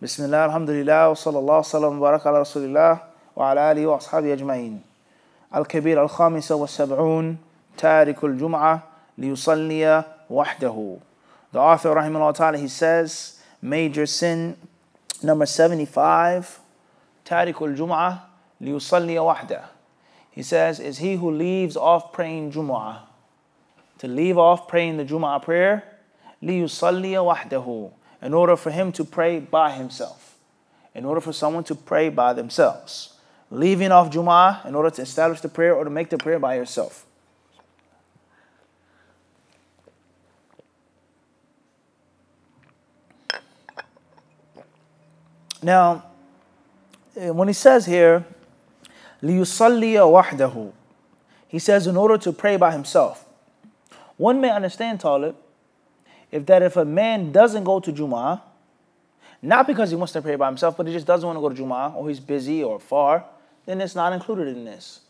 Bismillah, alhamdulillah, wa sallallahu sallam wa baraka ala rasulillah wa ala alihi wa ashabihi ajma'in. Al-Kaba'ir al-Khamisa wa sab'un, Tarikul Jum'ah liyusalliya wahdahu. The author, rahimahullah ta'ala, he says, major sin number 75, Tarikul Jum'ah liyusalliya wahdah. He says, is he who leaves off praying Jum'ah. To leave off praying the Jum'ah prayer, liyusalliya wahdahu, in order for him to pray by himself. In order for someone to pray by themselves. Leaving off Jum'ah in order to establish the prayer or to make the prayer by yourself. Now, when he says here, liyusalliya wahdahu, he says in order to pray by himself. One may understand, Talib, if a man doesn't go to Jum'ah, not because he wants to pray by himself, but he just doesn't want to go to Jum'ah, or he's busy or far, then it's not included in this.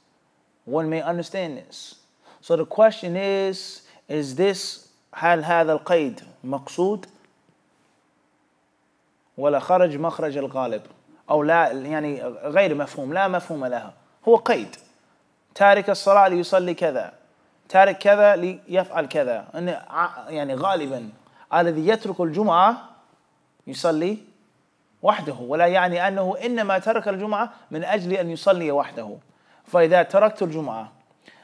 One may understand this. So the question is this هل هذا القيد مقصود ولا خرج مخرج الغالب أو لا يعني غير مفهوم لا مفهوم لها هو قيد تارك الصلاة ليصلي كذا تارك كذا ليفعل كذا يعني غالبا الذي يترك الجمعة يصلي وحده ولا يعني أنه إنما ترك الجمعة من أجل أن يصلي وحده. فإذا تركت الجمعة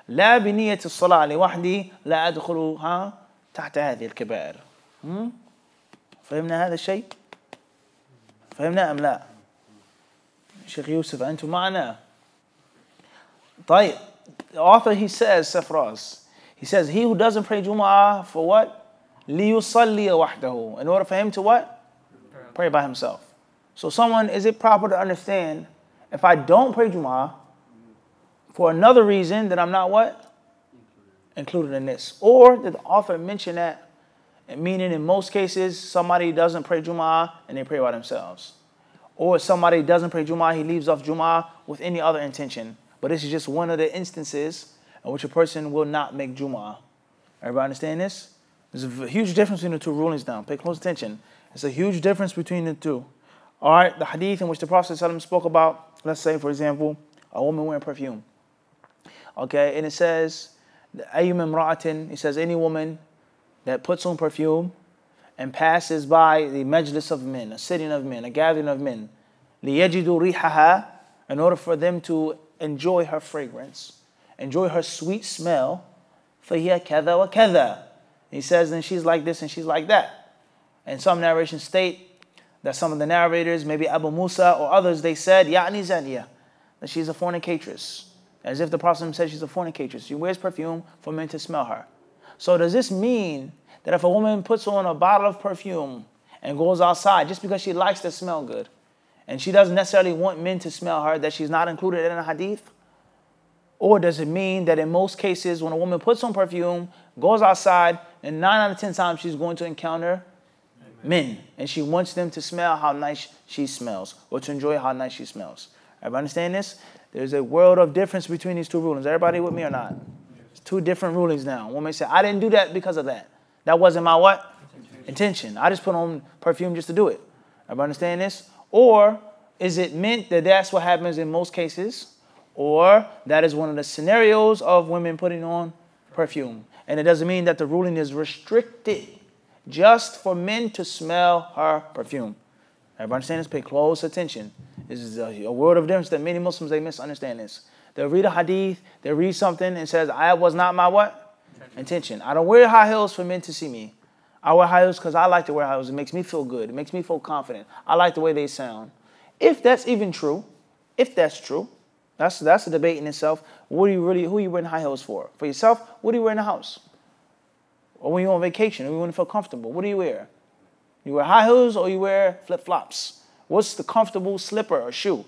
لا بنية الصلاة لوحدي لا أدخلها تحت هذه الكبائر. فهمنا هذا الشيء؟ فهمنا أم لا؟ شيخ يوسف أنتم معنا؟ طيب. The author, he says, Safras, he says, he who doesn't pray Jum'ah for what? لِيُصَلِّيَ وَحْدَهُ. In order for him to what? Pray by himself. So is it proper to understand, if I don't pray Jum'ah for another reason, that I'm not what? Included in this. Or did the author mention that, meaning in most cases, somebody doesn't pray Jum'ah and they pray by themselves. Or somebody doesn't pray Jum'ah, he leaves off Jum'ah with any other intention. But this is just one of the instances in which a person will not make Jum'ah. Everybody understand this? There's a huge difference between the two rulings now. Pay close attention. There's a huge difference between the two. All right, the hadith in which the Prophet ﷺ spoke about, let's say, for example, a woman wearing perfume. Okay, and it says, أَيُّ مِمْرَأَةٍ, it says, any woman that puts on perfume and passes by the majlis of men, a sitting of men, a gathering of men, لِيَجِدُوا رِيحَهَا, in order for them to enjoy her fragrance, enjoy her sweet smell, فَهِيَ كَذَا وَكَذَا. He says, then she's like this and she's like that. And some narrations state that some of the narrators, maybe Abu Musa or others, they said, يَعْنِي زَانِيَةً, that she's a fornicatress. As if the Prophet said she's a fornicatress. She wears perfume for men to smell her. So does this mean that if a woman puts on a bottle of perfume and goes outside just because she likes to smell good, and she doesn't necessarily want men to smell her, that she's not included in a hadith? Or does it mean that in most cases when a woman puts on perfume, goes outside, and 9 out of 10 times she's going to encounter men, and she wants them to smell how nice she smells, or to enjoy how nice she smells? Everybody understand this? There's a world of difference between these two rulings. Everybody with me or not? It's two different rulings now. One may say, I didn't do that because of that. That wasn't my what? Intention. I just put on perfume just to do it. Everybody understand this? Or is it meant that that's what happens in most cases? Or that is one of the scenarios of women putting on perfume. And it doesn't mean that the ruling is restricted just for men to smell her perfume. Everybody understand this? Pay close attention. This is a world of difference that many Muslims, they misunderstand this. They'll read a hadith, they'll read something and says, I was not my what? Intention. I don't wear high heels for men to see me. I wear high heels because I like to wear high heels. It makes me feel good. It makes me feel confident. I like the way they sound. If that's even true, if that's true, that's a debate in itself. Who are you wearing high heels for? For yourself? What do you wear in the house? Or when you're on vacation, or you want to feel comfortable, what do you wear? You wear high heels or you wear flip-flops? What's the comfortable slipper or shoe?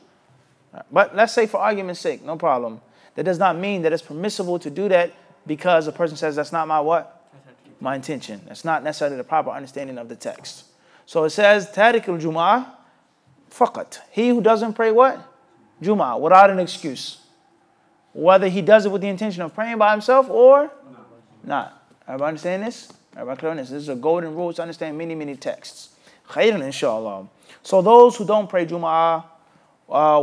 But let's say for argument's sake, no problem. That does not mean that it's permissible to do that because a person says that's not my what? My intention. That's not necessarily the proper understanding of the text. So it says, Tariq al-Jum'ah faqat. He who doesn't pray what? Jum'ah, without an excuse. Whether he does it with the intention of praying by himself or not. Everybody understand this? Everybody clear on this? This is a golden rule to understand many, many texts. Khayran, inshallah. So those who don't pray Jum'ah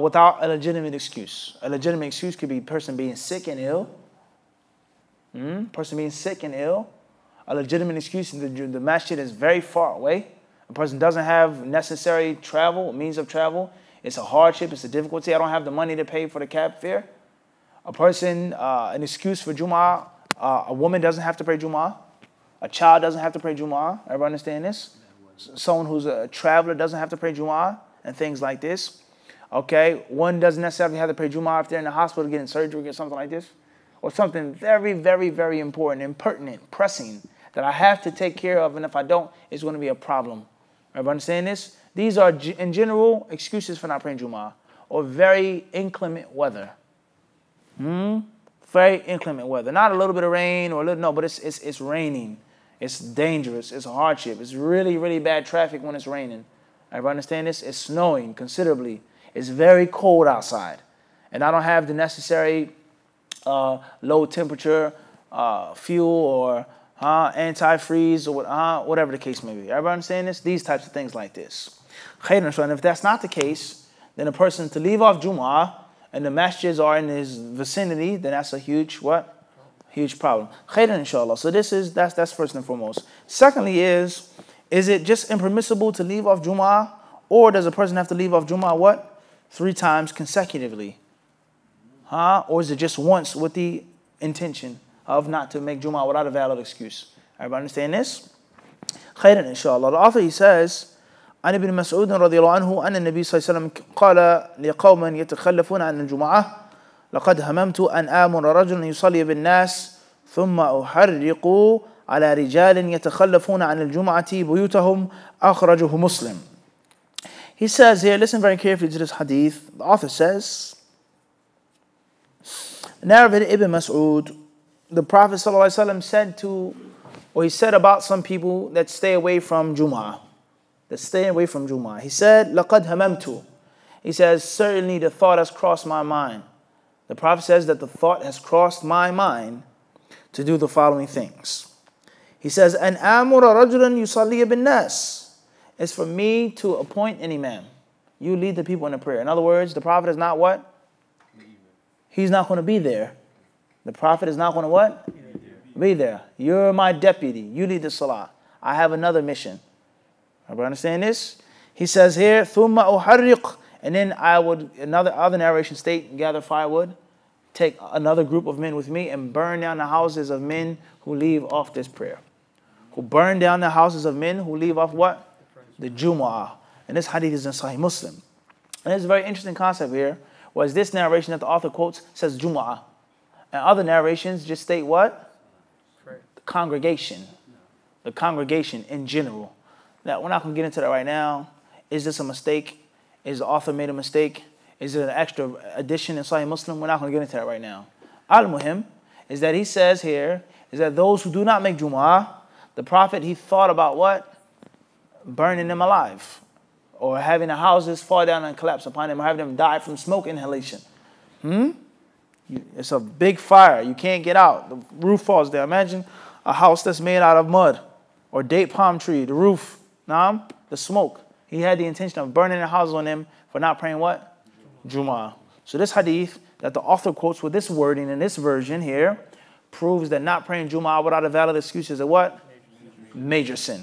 without a legitimate excuse. A legitimate excuse could be a person being sick and ill. Person being sick and ill. A legitimate excuse, the masjid is very far away. A person doesn't have necessary travel, means of travel. It's a hardship, it's a difficulty. I don't have the money to pay for the cab fare. A person, an excuse for Jum'ah, a woman doesn't have to pray Jum'ah. A child doesn't have to pray Jum'ah. Everybody understand this? Someone who's a traveler doesn't have to pray Jum'ah and things like this. Okay, one doesn't necessarily have to pray Jum'ah if they're in the hospital getting surgery or something like this. Or something very, very, very important, impertinent, pressing, that I have to take care of, and if I don't, it's going to be a problem. Everybody understand this? These are, in general, excuses for not praying Jum'ah. Or very inclement weather. Very inclement weather. Not a little bit of rain or a little, no, but it's raining. It's dangerous. It's a hardship. It's really, really bad traffic when it's raining. Everybody understand this? It's snowing considerably. It's very cold outside. And I don't have the necessary low temperature fuel or antifreeze or whatever the case may be. Everybody understand this? These types of things like this. And if that's not the case, then a person to leave off Jum'ah and the masjids are in his vicinity, then that's a huge what? Huge problem. Khairan, inshallah. So that's first and foremost. Secondly is it just impermissible to leave off Jum'ah, or does a person have to leave off Jum'ah what? 3 times consecutively? Or is it just once with the intention of not to make Jum'ah without a valid excuse? Everybody understand this? Khairan, inshallah. The author, he says, عن ابن مسعود رضي الله عنه أن النبي صلى الله عليه وسلم قال لقوم يتخلفون عن الجمعة لقد هممت أن آمر رجلا يصلي بالناس ثم أحرق على رجال يتخلفون عن الجمعة بيوتهم أخرجه مسلم. He says here, listen very carefully to this hadith. The author says, narrated Ibn Mas'ud, the Prophet ﷺ said to, or he said about some people that stay away from Jum'ah. That stay away from Jum'ah. He said, لَقَدْ هَمَمْتُ. He says, certainly the thought has crossed my mind. The Prophet says that the thought has crossed my mind to do the following things. He says, أَنْ آمُرَ رَجُلًا يُصَلِّيَ بِالنَّاسِ. It's for me to appoint an imam. You lead the people in the prayer. In other words, the Prophet is not what? He's not going to be there. The Prophet is not going to what? Be there. You're my deputy. You lead the salah. I have another mission. Everybody understand this? He says here, ثُمَّ أُحَرِّقْ. And then I would, other narration state, gather firewood, take another group of men with me and burn down the houses of men who leave off this prayer. Who burn down the houses of men who leave off what? The Jumu'ah. And this hadith is in Sahih Muslim. And there's a very interesting concept here, whereas this narration that the author quotes says Jumu'ah. And other narrations just state what? The congregation. The congregation in general. Now, we're not going to get into that right now. Is this a mistake? Is the author made a mistake? Is it an extra addition in Sahih Muslim? We're not going to get into that right now. Al-Muhim is that he says here, is that those who do not make Jumu'ah, the Prophet, he thought about what? Burning them alive. Or having the houses fall down and collapse upon them, or having them die from smoke inhalation. It's a big fire. You can't get out. The roof falls down. Imagine a house that's made out of mud or date palm tree. The roof, the smoke. He had the intention of burning the houses on them for not praying what? Jumu'ah. So this hadith that the author quotes with this wording in this version here proves that not praying Jumu'ah without a valid excuse is a what? Major sin.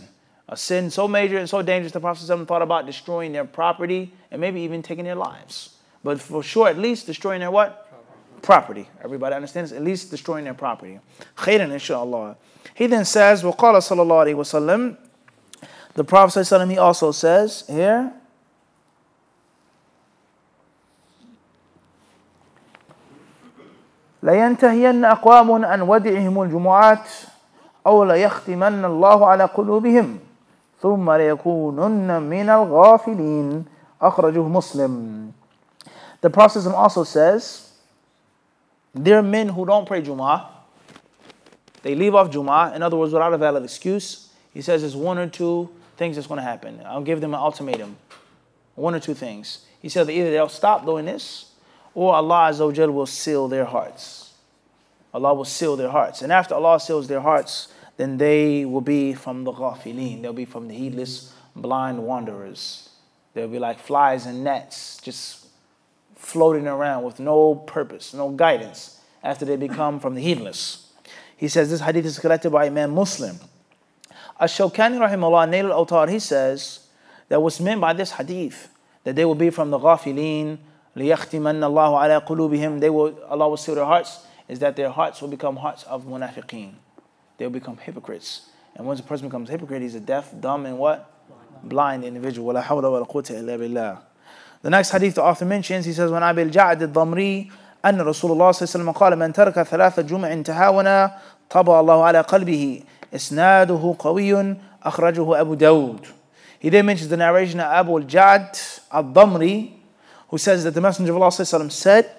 A sin so major and so dangerous the Prophet thought about destroying their property and maybe even taking their lives. But for sure, at least destroying their what? Property. Everybody understands? At least destroying their property. Khairan, inshallah. He then says, وَقَالَ صَلَى اللَّهُ عَلَيْهِ وَسَلَّمَ. The Prophet ﷺ, he also says here, لَيَنْتَهِيَنَّ أَقْوَامٌ أَنْ وَدِعِهِمُ الْجُمُعَاتِ أَوْ لَيَخْتِمَنَّ اللَّهُ عَلَى قُلُوبِهِمْ ثُمَّ لَيَكُونُنَّ مِنَ الْغَافِلِينَ أَخْرَجَهُ مُسْلِمٌ. The Prophet ﷺ also says, there are men who don't pray Jumu'ah. They leave off Jumu'ah. In other words, without a valid excuse. He says there's 1 or 2 things that's going to happen. I'll give them an ultimatum. 1 or 2 things. He said that either they'll stop doing this, or Allah Azza wa Jal will seal their hearts. Allah will seal their hearts. And after Allah seals their hearts, then they will be from the ghafilin. They'll be from the heedless blind wanderers. They'll be like flies in nets, just floating around with no purpose, no guidance after they become from the heedless. He says this hadith is collected by Imam Muslim. Ash-Shawkani rahimahullah, Nail al-Awtar, he says that what's meant by this hadith, that they will be from the ghafilin, لِيَخْتِمَنَّ اللَّهُ عَلَىٰ قُلُوبِهِمْ, Allah will seal their hearts, is that their hearts will become hearts of munafiqeen. They will become hypocrites. And once a person becomes a hypocrite, he's a deaf, dumb, and what? Blind individual. وَلَا حَوْلَ وَلَا قُوَّةَ إِلَّا بِاللَّهِ. The next hadith the author mentions, he says, وَنْ أَبِي الْجَعْدِ الضَّمْرِي أن رسول الله صلى الله عليه وسلم قال من ترك ثلاث جمع تهاونا طبع الله على قلبه إسناده قوي أخرجه أبو داود. He then mentions the narration of Abu al-Ja'd al-Damri, who says that the Messenger of Allah صلى الله عليه وسلم said,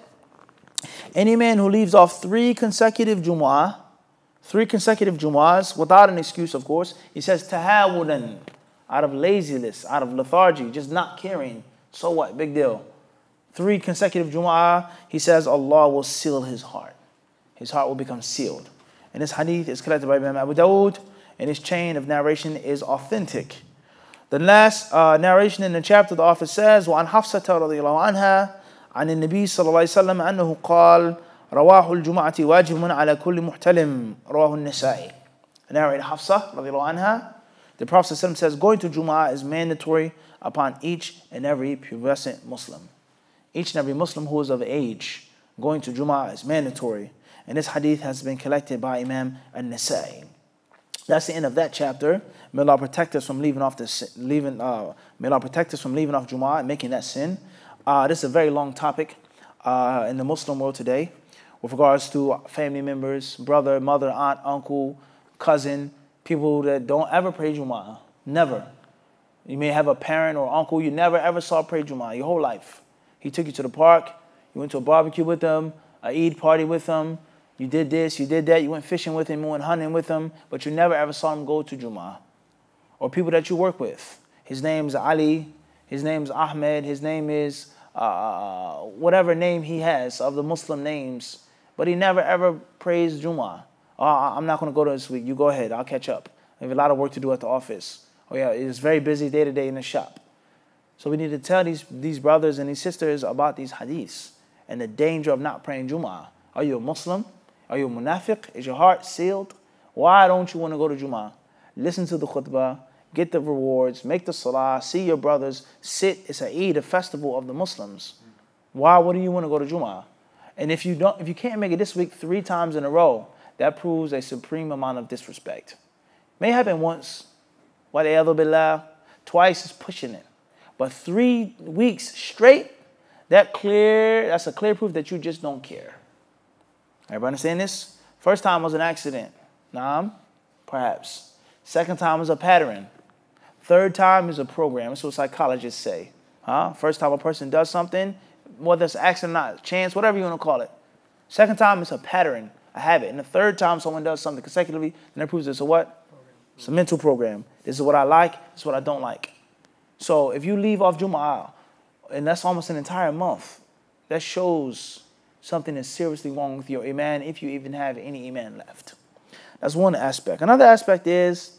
any man who leaves off three consecutive Jumu'ahs without an excuse, of course, he says tahawunan, out of laziness, out of lethargy, just not caring. So what? Big deal. 3 consecutive Jumu'ah, he says Allah will seal his heart. His heart will become sealed. And this hadith is collected by Imam Abu Dawud, and his chain of narration is authentic. The last narration in the chapter, the author says, وَعَنْ حَفْصَةَ رَضِيَ اللَّهُ عَنْهَا عن النبي صلى الله عليه وسلم أنه قال رواه الجمعة واجب على كل محتلم رواه النسائي. Narrated Hafsa رضي الله عنها, the Prophet says going to Jum'ah is mandatory upon each and every pubescent Muslim. Each and every Muslim who is of age, going to Jum'ah is mandatory. And this hadith has been collected by Imam An-Nasa'i. That's the end of that chapter. May Allah protect us from leaving off Jum'ah and making that sin. This is a very long topic in the Muslim world today with regards to family members, brother, mother, aunt, uncle, cousin, people that don't ever pray Jum'ah. Never. You may have a parent or uncle you never ever saw pray Jum'ah your whole life. He took you to the park, you went to a barbecue with them, a Eid party with them, you did this, you did that, you went fishing with him, you went hunting with him, but you never ever saw him go to Jum'ah. Or people that you work with. His name's Ali, his name's Ahmed, his name is whatever name he has of the Muslim names, but he never ever prays Jum'ah. I'm not going to go to this week, you go ahead, I'll catch up. I have a lot of work to do at the office. Oh yeah, it's very busy day to day in the shop. So we need to tell these brothers and these sisters about these hadiths and the danger of not praying Jum'ah. Are you a Muslim? Are you a munafiq? Is your heart sealed? Why don't you want to go to Jum'ah? Listen to the khutbah, get the rewards, make the salah, see your brothers, sit. It's a Eid, a festival of the Muslims. Why do you want to go to Jum'ah? And if you can't make it this week 3 times in a row, that proves a supreme amount of disrespect. May happen once, twice is pushing it. But 3 weeks straight, that's a clear proof that you just don't care. Everybody understand this? First time was an accident. Naam, perhaps. Second time was a pattern. Third time is a program. That's what psychologists say. First time a person does something, whether it's accident or not, chance, whatever you want to call it. Second time it's a pattern, a habit. And the third time someone does something consecutively, then that proves it's a what? It's a mental program. This is what I like, this is what I don't like. So if you leave off Jumu'ah, and that's almost an entire month, that shows something is seriously wrong with your iman, if you even have any iman left. That's one aspect. Another aspect is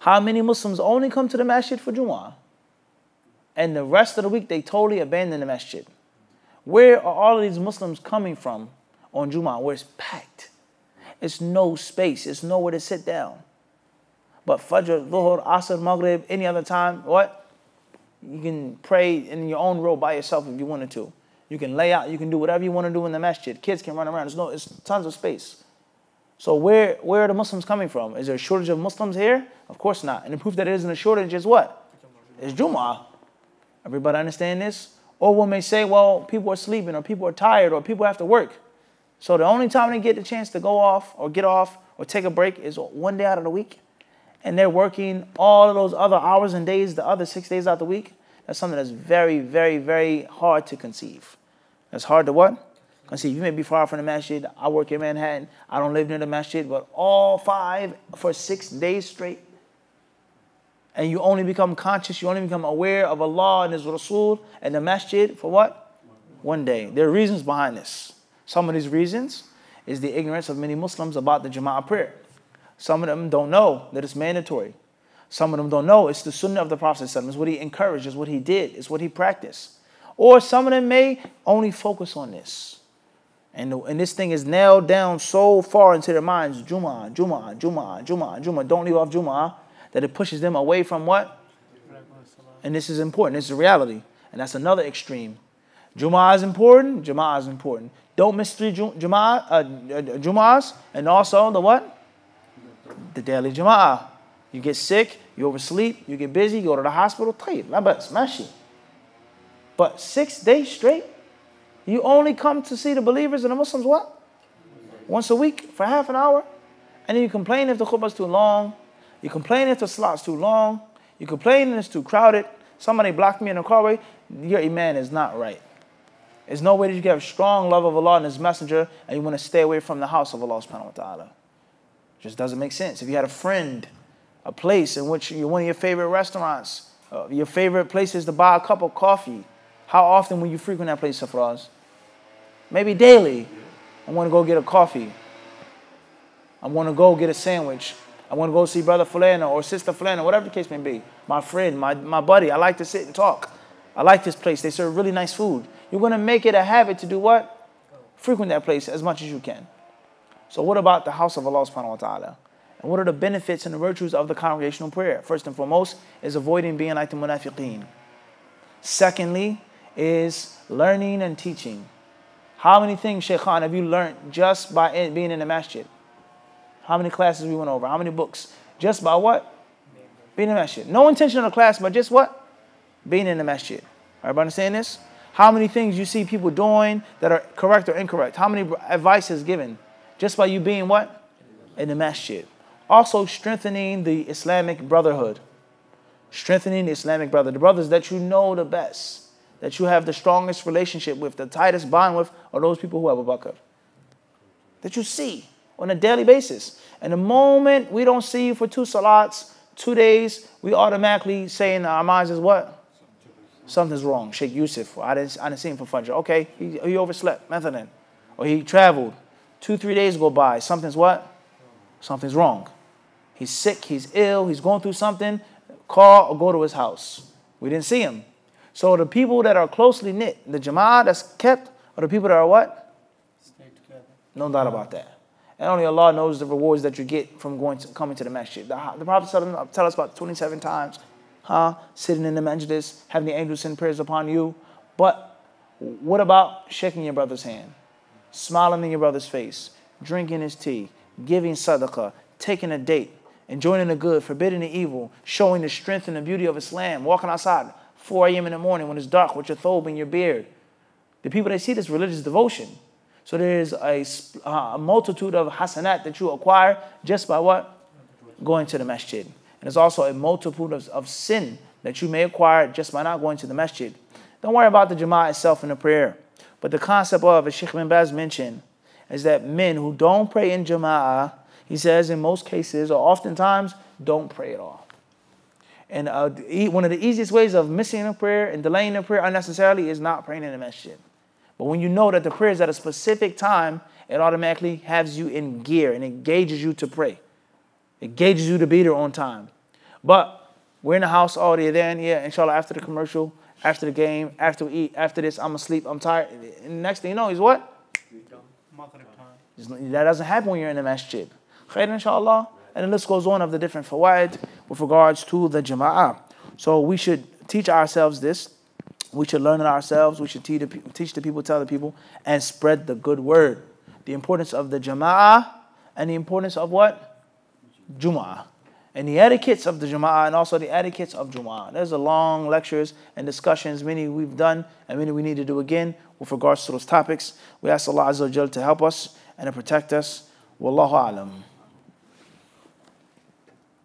how many Muslims only come to the masjid for Jumu'ah, and the rest of the week they totally abandon the masjid. Where are all of these Muslims coming from on Jumu'ah, where it's packed? It's no space, it's nowhere to sit down. But Fajr, Dhuhr, Asr, Maghrib, any other time, what? You can pray in your own row by yourself if you wanted to. You can lay out, you can do whatever you want to do in the masjid. Kids can run around, it's tons of space. So where are the Muslims coming from? Is there a shortage of Muslims here? Of course not. And the proof that there isn't a shortage is what? It's Jumu'ah. Everybody understand this? Or one may say, well, people are sleeping, or people are tired, or people have to work. So the only time they get the chance to go off, or get off, or take a break is one day out of the week. And they're working all of those other hours and days, the other 6 days out of the week. That's something that's very, very, very hard to conceive. That's hard to what? Conceive. You may be far from the masjid. I work in Manhattan. I don't live near the masjid, but all 5 for 6 days straight. And you only become conscious, you only become aware of Allah and His Rasul and the masjid for what? One day. There are reasons behind this. Some of these reasons is the ignorance of many Muslims about the Jama'ah prayer. Some of them don't know that it's mandatory. Some of them don't know. It's the sunnah of the Prophet ﷺ. It's what he encouraged. It's what he did. It's what he practiced. Or some of them may only focus on this. And this thing is nailed down so far into their minds. Jum'ah, Jum'ah, Jum'ah, Jum'ah, Jum'ah. Don't leave off Jum'ah. That it pushes them away from what? And this is important. This is reality. And that's another extreme. Jum'ah is important. Jum'ah is important. Don't miss 3 Jum'ahs. And also the what? The daily Jum'ah. You get sick, you oversleep, you get busy, you go to the hospital. Smash it. But 6 days straight, you only come to see the believers and the Muslims what? Once a week for half an hour. And then you complain if the khutbah is too long. You complain if the salat's too long. You complain if it's too crowded. Somebody blocked me in the carway. Your iman is not right. There's no way that you can have strong love of Allah and His Messenger and you want to stay away from the house of Allah subhanahu wa ta'ala. Just doesn't make sense. If you had a friend, a place in which you're one of your favorite restaurants, your favorite places to buy a cup of coffee, how often will you frequent that place, Safraz? Maybe daily. I want to go get a coffee. I want to go get a sandwich. I want to go see Brother Fulana or Sister Fulana, whatever the case may be. My friend, my buddy, I like to sit and talk. I like this place. They serve really nice food. You're going to make it a habit to do what? Frequent that place as much as you can. So what about the house of Allah subhanahu wa ta'ala? And what are the benefits and the virtues of the congregational prayer? First and foremost is avoiding being like the munafiqeen. Secondly is learning and teaching. How many things, Shaykh Khan, have you learned just by being in the masjid? How many classes we went over? How many books? Just by what? Being in the masjid. No intention of the class, but just what? Being in the masjid. Everybody understand this? How many things you see people doing that are correct or incorrect? How many advice is given? Just by you being what? In the masjid. Also strengthening the Islamic brotherhood. Strengthening the Islamic brotherhood. The brothers that you know the best. That you have the strongest relationship with, the tightest bond with, are those people who have Abu Bakr. That you see on a daily basis. And the moment we don't see you for 2 salats, 2 days, we automatically say in our minds is what? Something's wrong. Sheikh Yusuf, I didn't see him for Fajr. Okay, he overslept, methanan. Or he traveled. 2-3 days go by. Something's what? Something's wrong. He's sick, he's ill, he's going through something. Call or go to his house. We didn't see him. So the people that are closely knit, the jama'ah that's kept, are the people that are what? Stay together. No doubt about that. And only Allah knows the rewards that you get from coming to the masjid. The Prophet tell us about 27 times, sitting in the majlis, having the angels send prayers upon you. But what about shaking your brother's hand, smiling in your brother's face, drinking his tea, giving sadaqah, taking a date, enjoying the good, forbidding the evil, showing the strength and the beauty of Islam, walking outside 4 a.m. in the morning when it's dark with your thobe and your beard. The people, they see this religious devotion. So there is a multitude of hasanat that you acquire just by what? Going to the masjid. And there's also a multitude of sin that you may acquire just by not going to the masjid. Don't worry about the jama'ah itself in the prayer. But the concept of, as Sheikh bin Baz mentioned, is that men who don't pray in jama'ah, he says in most cases or oftentimes, don't pray at all. And one of the easiest ways of missing a prayer and delaying a prayer unnecessarily is not praying in the masjid. But when you know that the prayer is at a specific time, it automatically has you in gear and engages you to pray. It engages you to be there on time. But we're in the house all day then, yeah, inshallah, after the commercial, after the game, after we eat, after this, I'm asleep, I'm tired. And the next thing you know is what? That doesn't happen when you're in the masjid. Khair, inshallah. And the list goes on of the different fawaid with regards to the jama'ah. So we should teach ourselves this. We should learn it ourselves. We should teach the people, tell the people, and spread the good word. The importance of the jama'ah and the importance of what? Jum'ah. And the etiquettes of the jama'ah and also the etiquettes of Jum'ah. There's a long lectures and discussions, many we've done and many we need to do again with regards to those topics. We ask Allah Azza wa Jal to help us and to protect us. Wallahu a'lam.